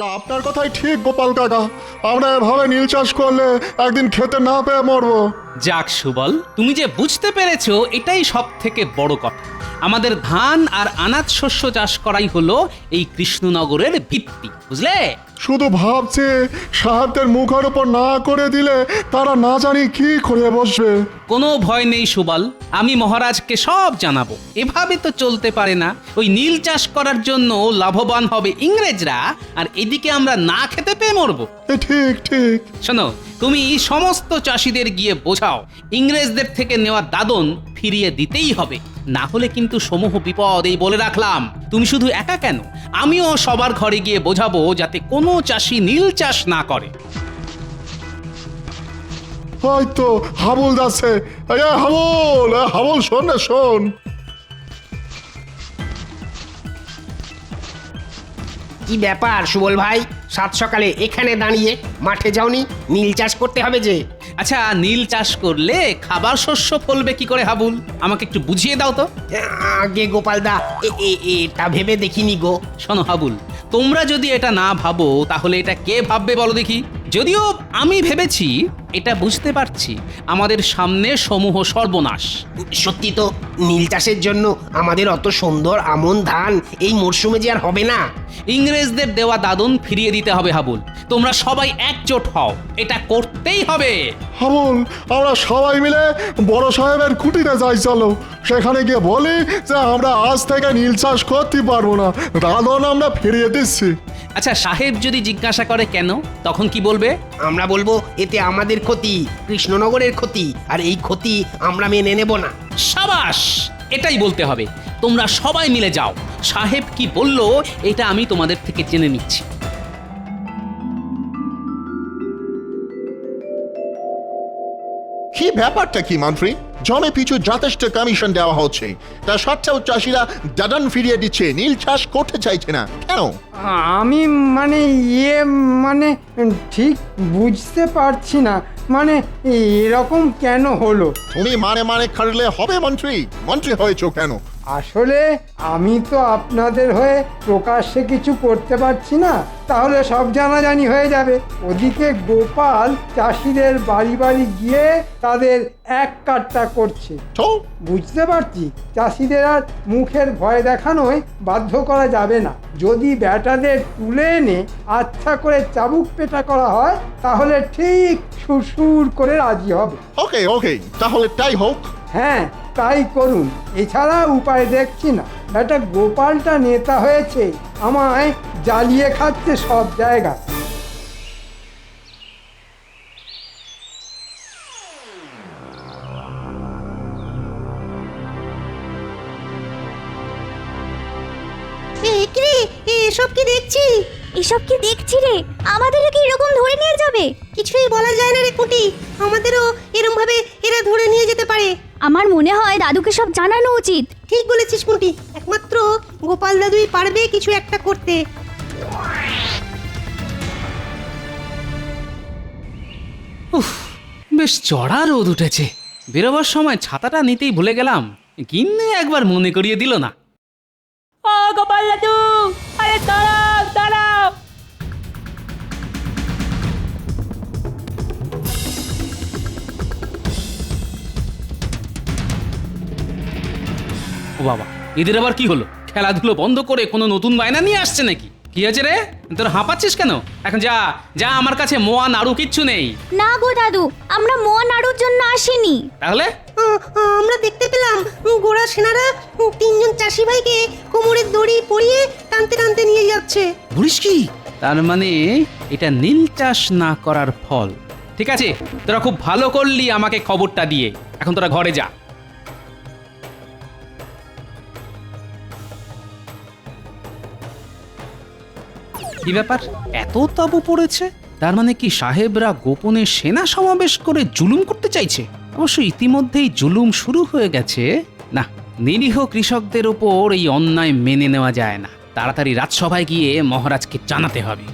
আপনার কথাই ঠিক গোপাল কাকা, আমরা এভাবে নীল চাষ করলে একদিন খেতে না পেয়ে মরবো। যাক সুবল, তুমি যে বুঝতে পেরেছো এটাই সব থেকে বড় কথা। আমাদের ধান আর আনাজ শস্য চাষ করাই হলো এই কৃষ্ণনগরের ভিত্তি, বুঝলে? শুধু ভাবছে সাহায্যের মুখের উপর না করে দিলে তারা না জানি কি করে বসবে। কোনো ভয় নেই সুবল, আমি মহারাজকে সব জানাবো। এভাবে তো চলতে পারে না। ওই নীল চাষ করার জন্য লাভবান হবে ইংরেজরা, আর এদিকে আমরা না খেতে পেয়ে মরবো। ঠিক ঠিক। শোনো, তুমি সমস্ত চাষিদের গিয়ে বোঝাও ইংরেজদের থেকে নেওয়া দাদন ফিরিয়ে দিতেই হবে, না হলে কিন্তু সমূহ বিপদ। এই বলে রাখলাম, তুমি শুধু একা কেন, আমিও সবার ঘরে গিয়ে বোঝাবো যাতে কোনো চাষি নীল চাষ না করে। হয়তো হাবুল যাচ্ছে। হাবুল, হাবুল শোন না, শোন। কি ব্যাপার সুবল ভাই, সাত সকালে এখানে দাঁড়িয়ে মাঠে যাওনি? নীল চাষ করতে হবে যে। আচ্ছা, নীল চাষ করলে খাবার শস্য ফলবে কি করে হাবুল? আমাকে একটু বুঝিয়ে দাও তো। আগে গোপালদা, এটা ভেবে দেখিনি গো। শোনো হাবুল, তোমরা যদি এটা না ভাবো তাহলে এটা কে ভাববে বলো দেখি? যদিও আমি ভেবেছি, এটা বুঝতে পারছি আমাদের সামনে সমূহ সর্বনাশ। সত্যি তো, নীল চাষের জন্য আমাদের অত সুন্দর আমন ধান এই মরশুমে যে আর হবে না। ইংরেজদের দেওয়া দাদন ফিরিয়ে দিতে হবে হাবুল। তোমরা সবাই একজোট হও, এটা করতেই হবে। হাবুল, আমরা সবাই মিলে বড় সাহেবের কুটিতে যাই, চলো। সেখানে গিয়ে বলি যে আমরা আজ থেকে নীল চাষ করতে পারবো না, দাদন আমরা ফিরিয়ে দিচ্ছি। আচ্ছা, সাহেব যদি জিজ্ঞাসা করে কেন, তখন কি বলবে? আমরা বলবো এতে আমাদের ক্ষতি, কৃষ্ণনগরের ক্ষতি, আর এই ক্ষতি আমরা মেনে নেব না। সাবাস, এটাই বলতে হবে। তোমরা সবাই মিলে যাও, সাহেব কি বললো এটা আমি তোমাদের থেকে জেনে নিচ্ছি। কি ব্যাপারটা কি মন্ত্রী? জমে পিছু যথেষ্ট কমিশন দেওয়া হচ্ছে, তা সত্ত্বেও চাষিরা দাদন ফিরিয়ে দিচ্ছে, নীল চাষ করতে চাইছে না কেন? আমি মানে ঠিক বুঝতে পারছি না, মানে এরকম কেন হলো। তুমি মানে খাটলে হবে মন্ত্রী? মন্ত্রী হয়েছো কেন? আসলে আমি তো আপনাদের হয়ে প্রকাশ্যে কিছু করতে পারছি না, তাহলে সব জানাজানি হয়ে যাবে। ওদিকে গোপাল চাষিদের বাড়ি বাড়ি গিয়ে তাদের এক কাট্টা করছে। তো বুঝতে পারছি চাষিদের আর মুখের ভয় দেখানোয় বাধ্য করা যাবে না। যদি ব্যাটাদের তুলে এনে আচ্ছা করে চাবুক পেটা করা হয় তাহলে ঠিক সুরসুর করে রাজি হবে। ওকে ওকে, তাহলে তাই হোক। হ্যাঁ, তাই করুন, এছাড়া উপায় দেখছি না। ব্যাটা গোপালটা নেতা হয়েছে, আমায় জ্বালিয়ে খাচ্ছে সব জায়গায়। এসব কি দেখছি? এসব কি দেখছি রে? আমাদেরও কি এরকম ধরে নিয়ে যাবে? কিছুই বলা যায় না রে কুটি, আমাদেরও এরকম ভাবে এরা ধরে নিয়ে যেতে পারে। আমার মনে হয় দাদুকে সব জানানো উচিত। ঠিক বলেছিস কুটি, একমাত্র গোপাল দাদুই পারবে কিছু একটা করতে। উফ, বেশ চড়া রোদ উঠেছে। বেরোবার সময় ছাতাটা নিতেই ভুলে গেলাম, কিন্তু একবার মনে করিয়ে দিল না। ও গোপাল দাদু, আরে দাঁড়াও দাঁড়াও। ও বাবা, এদের আবার কি হলো? খেলাধুলো বন্ধ করে কোনো নতুন বায়না নিয়ে আসছে নাকি? কি হয়েছে রে, তোর হাঁপাচ্ছিস কেন? এখন যা যা, আমার কাছে মোয়া নাড়ু কিচ্ছু নেই। না গো দাদু, আমরা মোয়া নাড়ুর জন্য আসিনি। তাহলে আমরা দেখতে পেলাম গোড়া সেনারা তিনজন চাষি ভাইকে কোমরের দড়ি পরিয়ে টানতে টানতে নিয়ে যাচ্ছে। বলিস কি? তার মানে এটা নীল চাষ না করার ফল। ঠিক আছে, তোরা খুব ভালো করলি আমাকে খবরটা দিয়ে। এখন তোরা ঘরে যা। কি ব্যাপার, এত তাবু পড়েছে? তার মানে কি সাহেবরা গোপনে সেনা সমাবেশ করে জুলুম করতে চাইছে? অবশ্য ইতিমধ্যেই জুলুম শুরু হয়ে গেছে। না, নিরীহ কৃষকদের ওপর এই অন্যায় মেনে নেওয়া যায় না। তাড়াতাড়ি রাজসভায় গিয়ে মহারাজকে জানাতে হবে।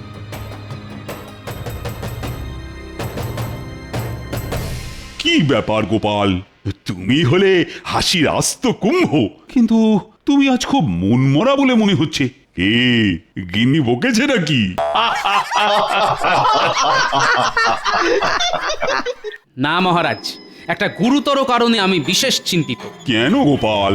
কি ব্যাপার গোপাল, তুমি হলে হাসির আস্ত কুম্ভ, কিন্তু তুমি আজ খুব মনমরা বলে মনে হচ্ছে। এ গিন্নি বকেছে নাকি? না মহারাজ, একটা গুরুতর কারণে আমি বিশেষ চিন্তিত। কেন গোপাল?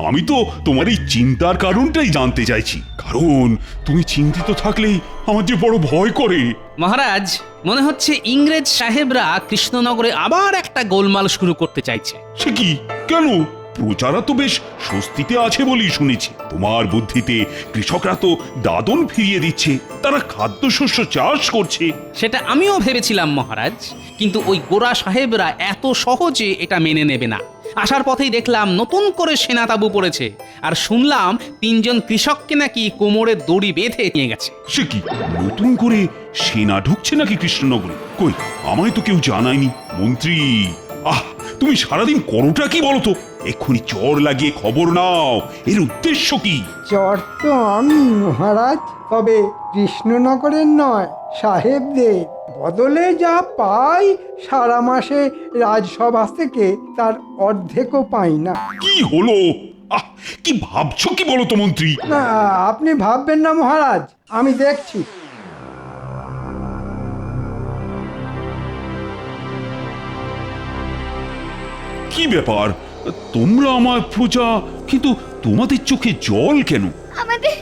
আমি তো তোমার এই চিন্তার কারণটাই জানতে চাইছি। কারণ তুমি চিন্তিত থাকলেই আমার যে বড় ভয় করে। মহারাজ, মনে হচ্ছে ইংরেজ সাহেবরা কৃষ্ণনগরে আবার একটা গোলমাল শুরু করতে চাইছে। সে কি? কেন? প্রজারা তো বেশ স্বস্তিতে আছে বলেই শুনেছি। তোমার বুদ্ধিতে কৃষকরা তো দাদন ফিরিয়ে দিচ্ছে, তারা খাদ্যশস্য চাষ করছে। সেটা আমিও ভেবেছিলাম মহারাজ, কিন্তু ওই গোরা সাহেবরা এত সহজে এটা মেনে নেবে না। আসার পথেই দেখলাম নতুন করে সেনা তাঁবু পড়েছে, আর শুনলাম 3 জন কৃষককে নাকি কোমরে দড়ি বেঁধে নিয়ে গেছে। সে কি? নতুন করে সেনা ঢুকছে নাকি কৃষ্ণনগরে? কই, আমায় তো কেউ জানায়নি। মন্ত্রী, তুমি সারাদিন করোটা কি বলো তো? এক্ষুনি চর লাগিয়ে খবর নাও, এর উদ্দেশ্য কি? চর তো আমি মহারাজ, তবে কৃষ্ণনগরের নয়, সাহেবদের। বদলে যা পাই সারা মাসে রাজসভা থেকে তার অর্ধেকও পাই না। কি হলো? কি ভাবছো কি বলো তো মন্ত্রী? না, আপনি ভাববেন না মহারাজ, আমি দেখছি। কি ব্যাপার? তোমরা আমার প্রজা, কিন্তু তোমাদের চোখে জল কেন? আমাদের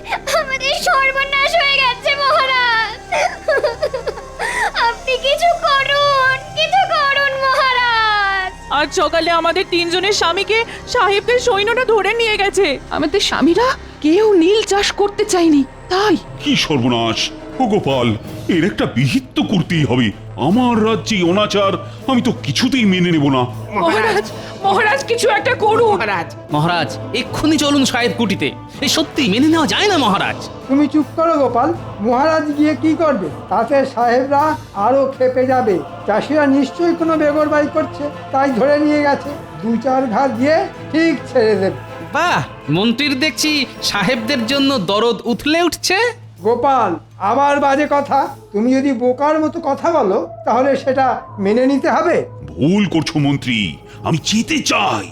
সর্বনাশ হয়ে গেছে মহারাজ। আপনি কিছু করুন মহারাজ। আজ সকালে আমাদের 3 জনের স্বামীকে সাহেবদের সৈন্যরা ধরে নিয়ে গেছে। আমাদের স্বামীরা কেউ নীল চাষ করতে চায়নি, তাই। কি সর্বনাশ! ও গোপাল, এর একটা বিহিত তো করতেই হবে। আমার রাজ্যে অনাচার আমি তো কিছুতেই মেনে নেব না। মহারাজ কিছু একটা করুন। মহারাজ, এক্ষুনি চলুন সাহেব কুটিতে। এই সত্যি মেনে নেওয়া যায় না মহারাজ। তুমি চুপ করো গোপাল, মহারাজ গিয়ে কি করবে? তাতে সাহেবরা আরো খেপে যাবে। চাষিরা নিশ্চয়ই কোনো বেগরবাই করছে, তাই ধরে নিয়ে গেছে। 2-4 ঘা দিয়ে ঠিক ছেড়ে দেবে। বাহ, মন্ত্রীর দেখছি সাহেবদের জন্য দরদ উথলে উঠছে। গোপাল, আবার বাজে কথা। তুমি যদি বোকার মতো কথা বলো তাহলে সেটা মেনে নিতে হবে। ভুল করছো মন্ত্রী, আমি যেতে চাই।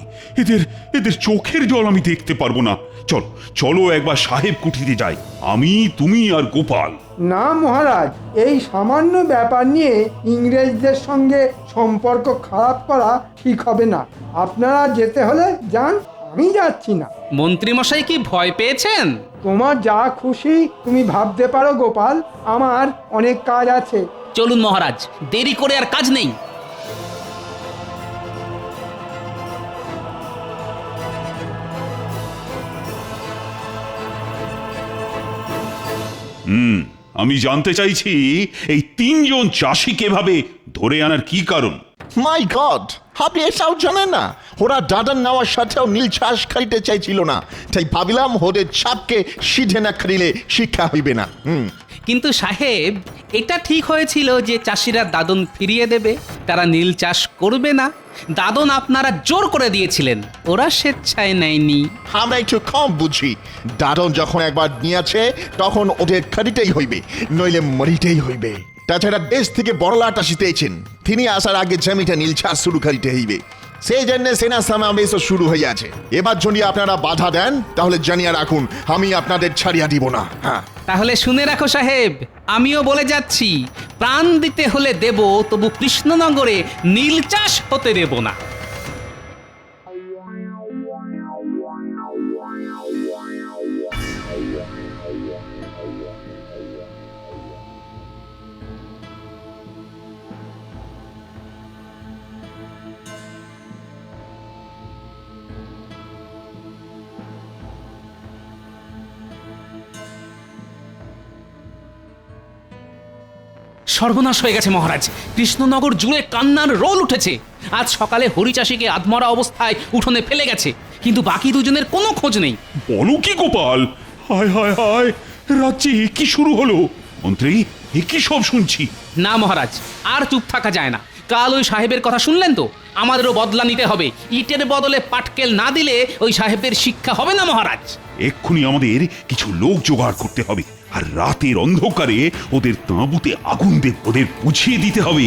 এদের চোখের জল আমি দেখতে পারবো না। চলো চলো একবার সাহেব কুঠিতে যাই, আমি, তুমি আর গোপাল। না মহারাজ, এই সামান্য ব্যাপার নিয়ে ইংরেজদের সঙ্গে সম্পর্ক খারাপ করা ঠিক হবে না। আপনারা যেতে হলে যান, আমি যাচ্ছি না। মন্ত্রী মশাই কি ভয় পেয়েছেন? তোমার যা খুশি তুমি ভাবতে পারো গোপাল, আমার অনেক কাজ আছে। চলুন মহারাজ, দেরি করে আর কাজ নেই। আমি জানতে চাইছি এই 3 জন চাষিকে এভাবে ধরে আনার কি কারণ? মাই গড, আপনি এটাও জানেন না? ওরা দাদন নেওয়ার সাথেও নীল চাষ খাইতে চাইছিল না, তাই ভাবিলাম ওদের চাপকে সিধে না খাইলে শিক্ষা হইবে না। কিন্তু সাহেব, এটা ঠিক হয়েছিল যে চাষিরা দাদন ফিরিয়ে দেবে, তারা নীল চাষ করবে না। দাদন আপনারা জোর করে দিয়েছিলেন, ওরা স্বেচ্ছায় নেয়নি। আমরা একটু কম বুঝি। দাদন যখন একবার নিয়েছে তখন ওদের খাদিতেই হইবে, নইলে মরিতেই হইবে। তাছাড়া দেশ থেকে বড়লাট আসিতেছেন, তিনি আসার আগে জমিটা নীল চাষ শুরু করিতে হইবে। সেই জন্য সেনা সমাবেশ শুরু হইয়াছে। এবার যদি আপনারা বাধা দেন তাহলে জানিয়া রাখুন, আমি আপনাদের ছাড়িয়া দিব না। হ্যাঁ, তাহলে শুনে রাখো সাহেব, আমিও বলে যাচ্ছি, প্রাণ দিতে হলে দেব, তবু কৃষ্ণনগরে নীল চাষ হতে দেব না। সর্বনাশ হয়ে গেছে মহারাজ, কৃষ্ণনগর জুড়ে কান্নার রোল উঠেছে। আজ সকালে হরিচাষীকে আধমরা অবস্থায় উঠোনে ফেলে গেছে, কিন্তু বাকি 2 জনের কোনো খোঁজ নেই। বলো কি গোপাল? হায় হায় হায়, রাজ্যে কি শুরু হলো? মন্ত্রী, এ কি সব শুনছি? না মহারাজ, আর চুপ থাকা যায় না। কাল ওই সাহেবের কথা শুনলেন তো, আমাদেরও বদলা নিতে হবে। ইটের বদলে পাটকেল না দিলে ওই সাহেবদের শিক্ষা হবে না মহারাজ। এক্ষুনি আমাদের কিছু লোক জোগাড় করতে হবে, আর রাতের অন্ধকারে ওদের তাঁবুতে আগুন দেব। ওদের বুঝিয়ে দিতে হবে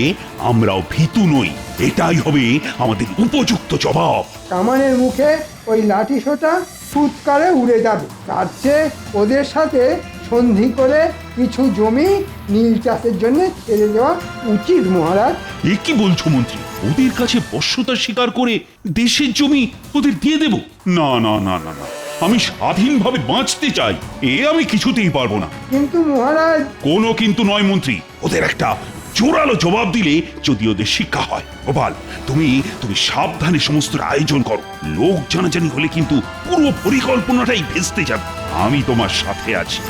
আমরাও ভীতু নই। এটাই হবে আমাদের উপযুক্ত জবাব। কামানের মুখে ওই লাঠি সোটা ছুটকারে উড়ে যাবে। তার চেয়ে ওদের সাথে সন্ধি করে কিছু জমি নীল চাষের জন্য ছেড়ে দেওয়া উচিত মহারাজ। এ কি বলছো মন্ত্রী? ওদের কাছে বশ্যতা স্বীকার করে দেশের জমি ওদের দিয়ে দেব? না না না না না, আমি স্বাধীনভাবে বাঁচতে চাই, এ আমি কিছুতেই পারবো না। কিন্তু মহারাজ, কোনো কিন্তু নয় মন্ত্রী, ওদের একটা জোরালো জবাব দিলে যদি ওদের শিক্ষা হয়। গোপাল, তুমি তুমি সাবধানে সমস্ত আয়োজন করো। লোক জানাজানি হলে কিন্তু পুরো পরিকল্পনাটাই ভেস্তে যাবে। আমি তোমার সাথে আছি।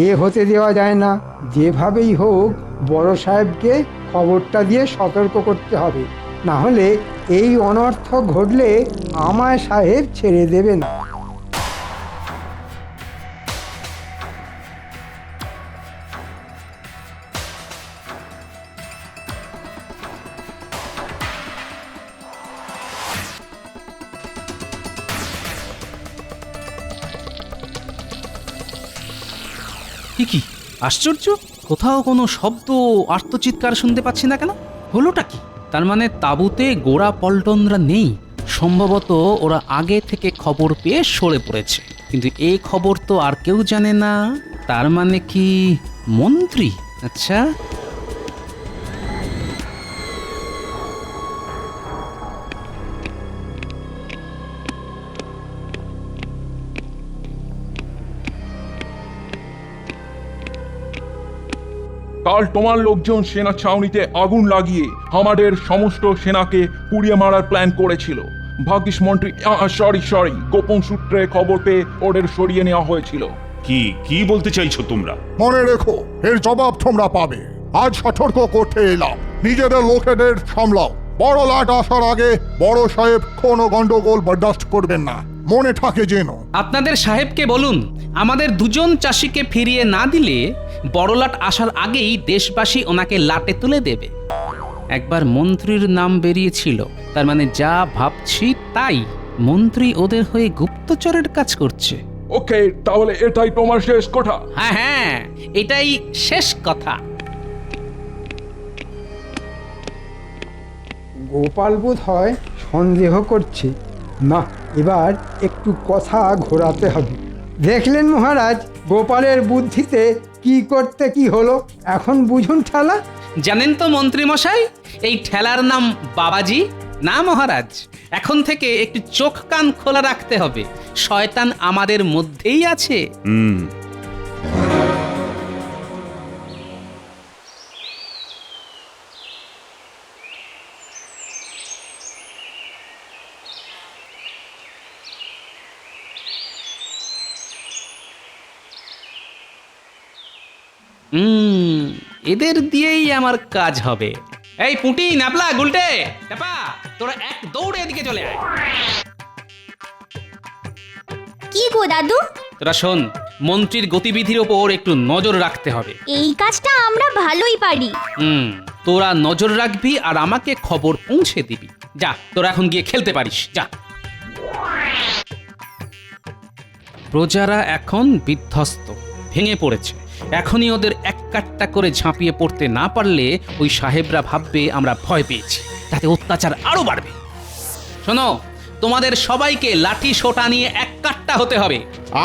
এ হতে দেওয়া যায় না। যেভাবেই হোক বড় সাহেবকে খবরটা দিয়ে সতর্ক করতে হবে, না হলে এই অনর্থ ঘটলে আমায় সাহেব ছেড়ে দেবে না। কি আশ্চর্য, কোথাও কোনো শব্দ আর্তচিৎকার শুনতে পাচ্ছি না কেন? হলোটা কি? তার মানে তাঁবুতে গোড়া পল্টনরা নেই। সম্ভবত ওরা আগে থেকে খবর পেয়ে সরে পড়েছে, কিন্তু এই খবর তো আর কেউ জানে না। তার মানে কি মন্ত্রী? আচ্ছা, কাল তোমার লোকজন সেনা ছাউনিতে আগুন লাগিয়ে আমাদের সমস্ত সেনাকে পুড়িয়ে মারার প্ল্যান করেছিল। ভাগ্যিস মন্ত্রী সরি গোপন সূত্রে খবর পেয়ে ওদের সরিয়ে নেওয়া হয়েছিল। কি কি বলতে চাইছো তোমরা? মনে রেখো, এর জবাব তোমরা পাবে। আজ সতর্ক করতে এলাম, নিজেদের লোকেদের সামলাও। বড় লাট আসার আগে বড় সাহেব কোনো গন্ডগোল বরদাস্ত করবেন না, মনে থাকে যেন। আপনাদের সাহেবকে বলুন আমাদের দুজন চাষিকে ফিরিয়ে না দিলে বড়লাট আসার আগেই দেশবাসী ওনাকে লাটে তুলে দেবে। একবার মন্ত্রীর নাম বেরিয়েছিল, তার মানে যা ভাবছি তাই। মন্ত্রী ওদের হয়ে গুপ্তচরের কাজ করছে। ওকে, তাহলে এটাই তোমার শেষ কথা? হ্যাঁ হ্যাঁ, এটাই শেষ কথা। গোপাল বোধ হয় সন্দেহ করছে। না, এবার একটু কথা ঘোরাতে হবে। দেখলেন মহারাজ, গোপালের বুদ্ধিতে কি করতে কি হলো। এখন বুঝুন ঠেলা। জানেন তো মন্ত্রী মশাই, এই ঠেলার নাম বাবাজি। না মহারাজ, এখন থেকে একটু চোখ কান খোলা রাখতে হবে। শয়তান আমাদের মধ্যেই আছে। এদের দিয়েই আমার কাজ হবে। এই পুঁটি, নাপলা, গুলটে, টাপা, তোরা এক দৌড়ে এদিকে চলে আয়। কি গো দাদু? তোরা শোন, মন্ত্রীর গতিবিধির ওপর একটু নজর রাখতে হবে। এই কাজটা আমরা ভালোই পারি। তোরা নজর রাখবি আর আমাকে খবর পৌঁছে দিবি। যা, তোরা এখন গিয়ে খেলতে পারিস, যা। প্রজারা এখন বিধ্বস্ত, ভেঙে পড়েছে। এখনই ওদের এক কাট্টা করে ঝাঁপিয়ে পড়তে না পারলে ওই সাহেবরা ভাববে আমরা ভয় পেয়েছি, তাতে অত্যাচার আরো বাড়বে। শোনো, তোমাদের সবাইকে লাঠি সোটা নিয়ে এক কাট্টা হতে হবে।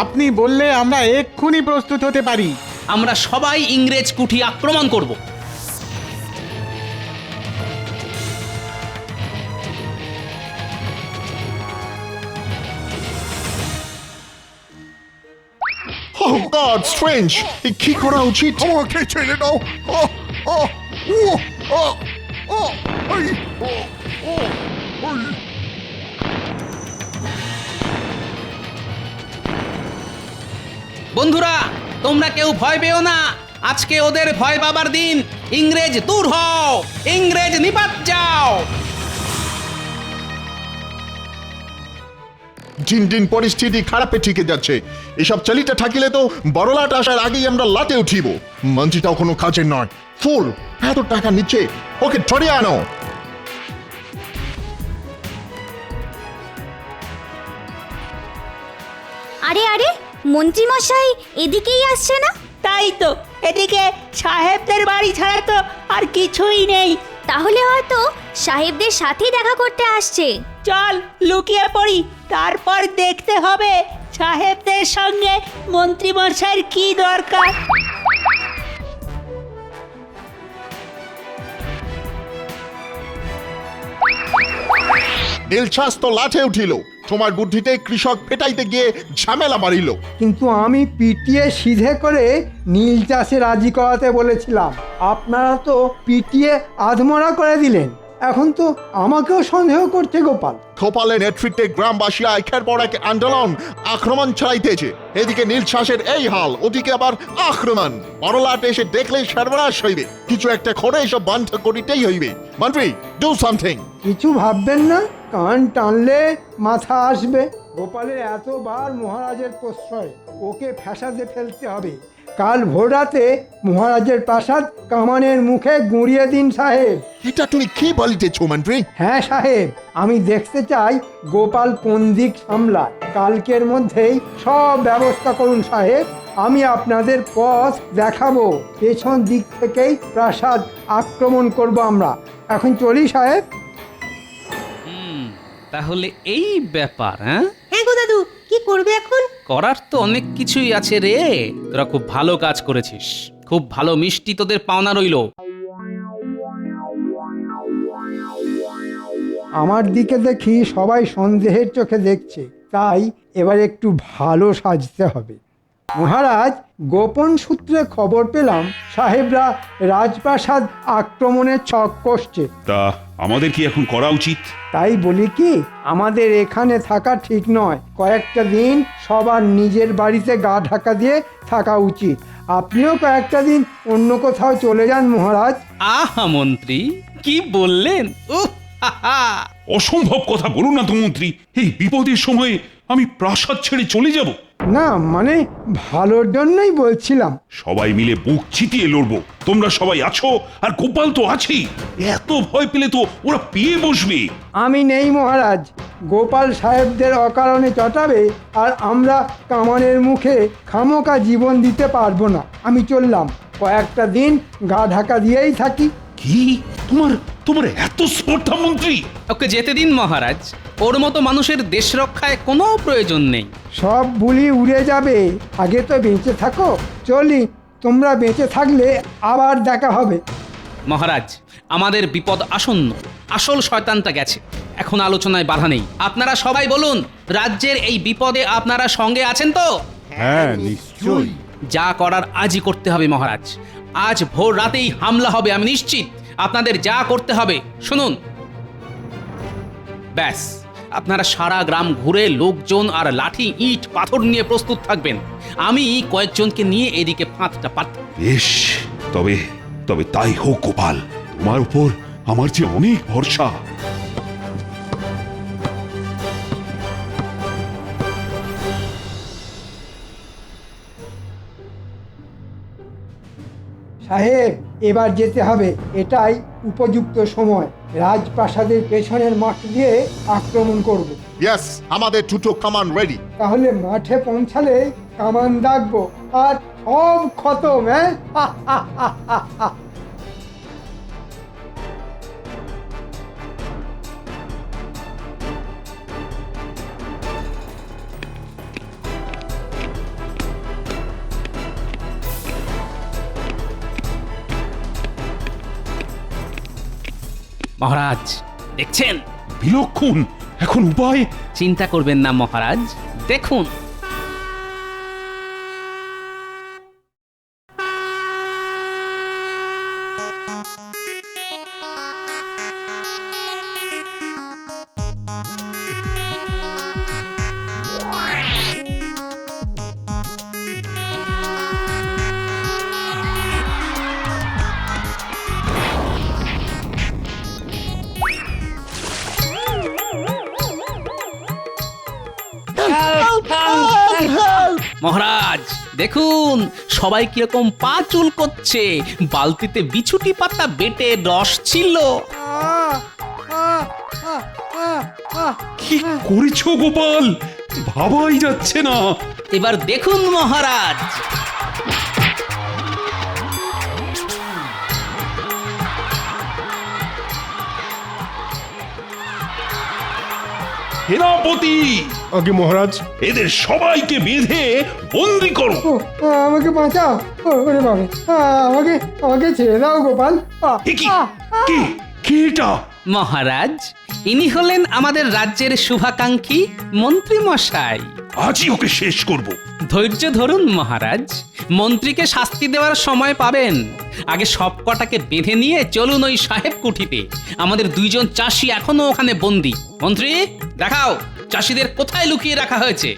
আপনি বললে আমরা এক্ষুনি প্রস্তুত হতে পারি। আমরা সবাই ইংরেজ কুঠি আক্রমণ করব। Oh God, strange! কি করা উচিত? আমাকে ছেড়ে দাও। বন্ধুরা, তোমরা কেউ ভয় পেও না। আজকে ওদের ভয় পাবার দিন। ইংরেজ দূর হও, ইংরেজ নিপাত যাও। দিন দিন পরিস্থিতি খারাপে ঠিকে যাচ্ছে। এসব চালিতে থাকিলে তো বড়লাট আসার আগেই আমরা লাটে উঠিব। মন্ত্রীটাও কোনো কাজের নয়, ফুল। এত টাকা নিচ্ছে, ওকে ধরে আনো। আরে আরে, মন্ত্রী মশাই এদিকেই আসছে না? তাই তো, এদিকে সাহেবদের বাড়ি ছাড়া তো আর কিছুই নেই। তাহলে হয়তো সাহেবদের সাথেই দেখা করতে আসছে। চল লুকিয়ে পড়ি, তারপর দেখতে হবে সাহেবদের সঙ্গে মন্ত্রী মশাইয়ের কি দরকার। নীলছাস তো লাঠে উঠিল, তোমার বুদ্ধিতে কৃষক পেটাইতে গিয়ে ঝামেলা বাড়িল। কিন্তু আমি পিটিয়ে সিধে করে নীল চাষে রাজি করাতে বলেছিলাম, আপনারা তো পিটিয়ে আধমরা করে দিলেন। এখন তো আমাকেও সন্দেহ করছে গোপাল। গোপালের নেতৃত্বে গ্রামবাসীরা একের পর এক আন্দোলন আক্রমণ চালাইতেছে। এদিকে নীলছাসের এই হাল, ওদিকে আবার আক্রমণ। বড়লাট এসে দেখলে সর্বনাশ হইবে, কিছু একটা করে এসব বন্ধ করিতেই হইবে। মন্ত্রী, ডু সামথিং। কিছু ভাববেন না, কান টানলে মাথা আসবে। গোপালের এতবার মহারাজের প্রশ্রয়, ওকে ফ্যাসাদে ফেলতে হবে। কাল ভোররাতে মহারাজের প্রাসাদ কামানের মুখে গুঁড়িয়ে দিন সাহেব। এটা তুমি কি বলিতেছ মন্ত্রী? হ্যাঁ সাহেব, আমি দেখতে চাই গোপাল কোন দিক সামলায়। কালকের মধ্যেই সব ব্যবস্থা করুন সাহেব, আমি আপনাদের পথ দেখাবো। পেছন দিক থেকেই প্রাসাদ আক্রমণ করব আমরা। এখন চলি সাহেব। তাহলে এই ব্যাপার, হ্যাঁ? হ্যাঁ গো দাদু, কি করবে এখন? করার তো অনেক কিছুই আছে রে। তোরা খুব ভালো কাজ করেছিস, খুব ভালো মিষ্টি তোদের পাওনা রইলো। আমার দিকে দেখি সবাই সন্দেহের চোখে দেখছে, তাই এবার একটু ভালো সাজতে হবে। মহারাজ, গোপন সূত্রে খবর পেলাম সাহেবরা রাজপ্রাসাদ আক্রমণের ছক কষছে। তা আমাদের কি এখন করা উচিত? তাই বলি কি, আমাদের এখানে থাকা ঠিক নয়। কয়েকটা দিন সবার নিজের বাড়িতে গা ঢাকা দিয়ে থাকা উচিত। আপনিও কয়েকটা দিন অন্য কোথাও চলে যান মহারাজ। আহা মন্ত্রী, কি বললেন! অসম্ভব কথা বলুন না তো মন্ত্রী। এই বিপদের সময়ে আমি প্রাসাদ ছেড়ে চলে যাব? না মানে ভালোর জন্যই বলছিলাম। সবাই মিলে বুক চিতিয়ে লড়বো। তোমরা সবাই আছো, আর গোপাল তো আছেই। এত ভয় পেলে তো ওরা পেয়ে বসবে। আমি নেই মহারাজ, গোপাল সাহেবদের অকারণে চটাবে, আর আমরা কামানের মুখে খামোকা জীবন দিতে পারবো না। আমি চললাম, কয়েকটা দিন গা ঢাকা দিয়েই থাকি। কি তোমার তোমার এত স্পর্ধা মন্ত্রী? ওকে যেতে দিন মহারাজ, ওর মতো মানুষের দেশ রক্ষায় কোনো প্রয়োজন নেই। সব ভুলি উড়ে যাবে, আগে তো বেঁচে থাকো। চলি, তোমরা বেঁচে থাকলে আবার দেখা হবে। মহারাজ, আমাদের বিপদ আসন্ন, আসল শয়তানটা গেছে। এখন আলোচনায় বাধা নেই। আপনারা সবাই বলুন, রাজ্যের এই বিপদে আপনারা সঙ্গে আছেন তো? হ্যাঁ নিশ্চয়ই। যা করার আজই করতে হবে মহারাজ। আজ ভোর রাতেই হামলা হবে, আমি নিশ্চিত। আপনাদের যা করতে হবে শুনুন। ব্যাস, আপনারা সারা গ্রাম ঘুরে লোকজন আর লাঠি ইট পাথর নিয়ে প্রস্তুত থাকবেন। আমি কয়েকজনকে নিয়ে এদিকে ফাঁদটা পাতব। বেশ, তবে তবে তাই হোক গোপাল। তোমার উপর আমার যে অনেক ভরসা। সাহেব, এবার যেতে হবে, এটাই উপযুক্ত সময়। রাজপ্রাসাদের পেছনের মাঠ দিয়ে আক্রমণ করব। ইয়েস, আমাদের দুটো কামান রেডি। তাহলে মাঠে পৌঁছালে কামান দাগবো, আর সব খতম। হ্যাঁ, মহারাজ দেখছেন? বিলক্ষণ। এখন উপায়? চিন্তা করবেন না মহারাজ, দেখুন। মহারাজ দেখুন, সবাই কিরকম পা চুল করছে। বালতিতে বিছুটি পাতা বেটে রস ছিল। কি করেছো গোপাল? ভাবাই যাচ্ছে না। এবার দেখুন মহারাজ। সেনাপতি আগে মহারাজ, এদের সবাইকে বেঁধে বন্দি করো। ও আমাকে বাঁচাও, ওরে বাবা, আমাকে আমাকে ছেড়ে দাও গোপাল। এ কি? কে কে এটা? মহারাজ, ইনি হলেন আমাদের রাজ্যের শুভাকাঙ্ক্ষী মন্ত্রী মশাই। আজই ওকে শেষ করব। ধৈর্য ধরুন মহারাজ, মন্ত্রীকে শাস্তি দেওয়ার সময় পাবেন। আগে সব কটাকে বেঁধে নিয়ে চলুন ওই সাহেব কুঠিতে। আমাদের দুইজন চাষি এখনো ওখানে বন্দী। মন্ত্রী, দেখাও চাষিদের কোথায় লুকিয়ে রাখা হয়েছে।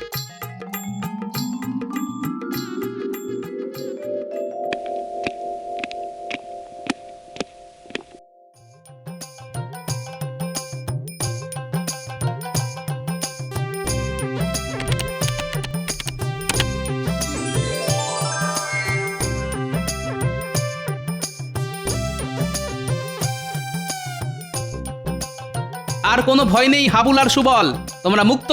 আর কোনো ভয় নেই হাবুল আর সুবল, তোমরা মুক্ত।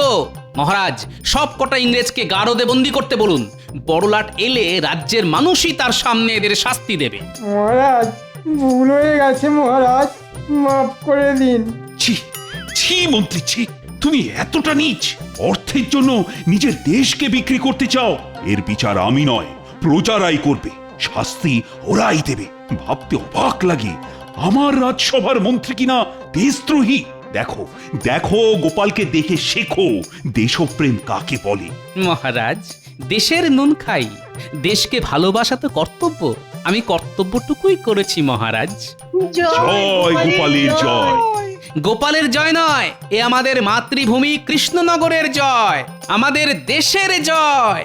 মহারাজ, সব কটা ইংরেজকে গারদে বন্দি করতে বলুন। বড়লাট এলে রাজ্যের মানুষই তার সামনে এদের শাস্তি দেবে। মহারাজ, ভুল হয়ে গেছে মহারাজ, মাফ করে দিন। ছি ছি মন্ত্রী, ছি! তুমি এতটা নীচ! অর্থের জন্য নিজের দেশকে বিক্রি করতে চাও? এর বিচার আমি নয়, প্রজারাই করবে। শাস্তি ওরাই দেবে। ভাবতে অবাক লাগে, আমার রাজসভার মন্ত্রী কিনা দেশদ্রোহী। দেখো দেখো, গোপালকে দেখে শেখো দেশপ্রেম কাকে বলে। মহারাজ, দেশের নুন খাই, দেশকে ভালোবাসা তো কর্তব্য। আমি কর্তব্যটুকুই করেছি মহারাজ। জয় গোপালের জয়। গোপালের জয় নয়, এ আমাদের মাতৃভূমি কৃষ্ণনগরের জয়, আমাদের দেশের জয়।